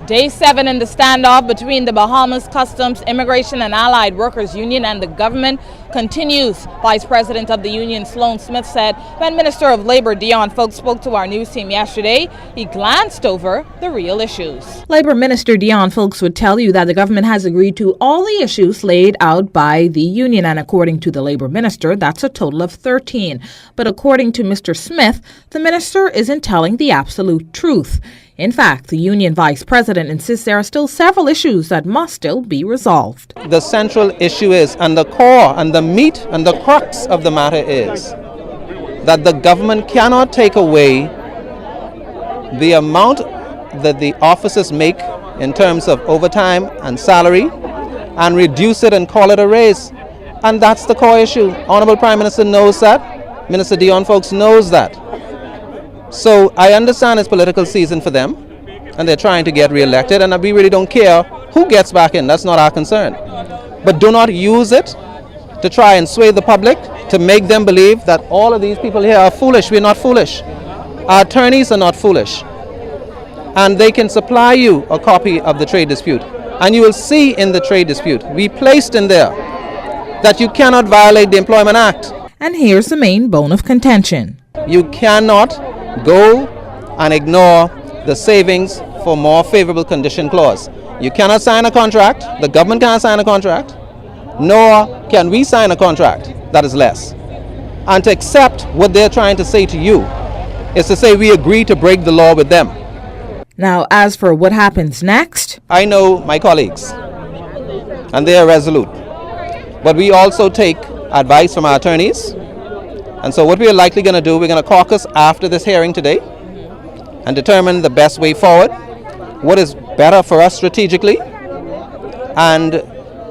Day 7 in the standoff between the Bahamas Customs, Immigration and Allied Workers Union and the government continues. Vice President of the union Sloan Smith said when Minister of Labor Dion Folks spoke to our news team yesterday, he glanced over the real issues. Labor Minister Dion Folks would tell you that the government has agreed to all the issues laid out by the union, and according to the Labor Minister, that's a total of 13. But according to Mr. Smith, the minister isn't telling the absolute truth. In fact, the union vice president insists there are still several issues that must still be resolved. The central issue is, and the core and the meat and the crux of the matter is, that the government cannot take away the amount that the officers make in terms of overtime and salary and reduce it and call it a raise. And that's the core issue. Honorable Prime Minister knows that. Minister Dion Folks knows that. So I understand it's political season for them, and they're trying to get re-elected, and we really don't care who gets back in. That's not our concern. But do not use it to try and sway the public, to make them believe that all of these people here are foolish. We're not foolish. Our attorneys are not foolish. And they can supply you a copy of the trade dispute. And you will see in the trade dispute, we placed in there that you cannot violate the Employment Act. And here's the main bone of contention. You cannot go and ignore the savings for more favorable condition clause. You cannot sign a contract, the government can't sign a contract, nor can we sign a contract that is less. And to accept what they're trying to say to you is to say we agree to break the law with them. Now, as for what happens next, I know my colleagues, and they are resolute. But we also take advice from our attorneys. And so what we are likely going to do, we're going to caucus after this hearing today and determine the best way forward, what is better for us strategically, and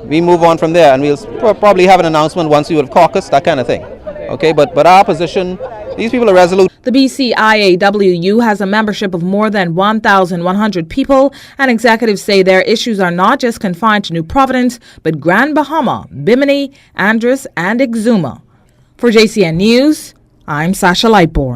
we move on from there. And we'll probably have an announcement once we would have caucused, that kind of thing. Okay, but our position, these people are resolute. the BCIAWU has a membership of more than 1,100 people, and executives say their issues are not just confined to New Providence, but Grand Bahama, Bimini, Andros, and Exuma. For JCN News, I'm Sasha Lightbourne.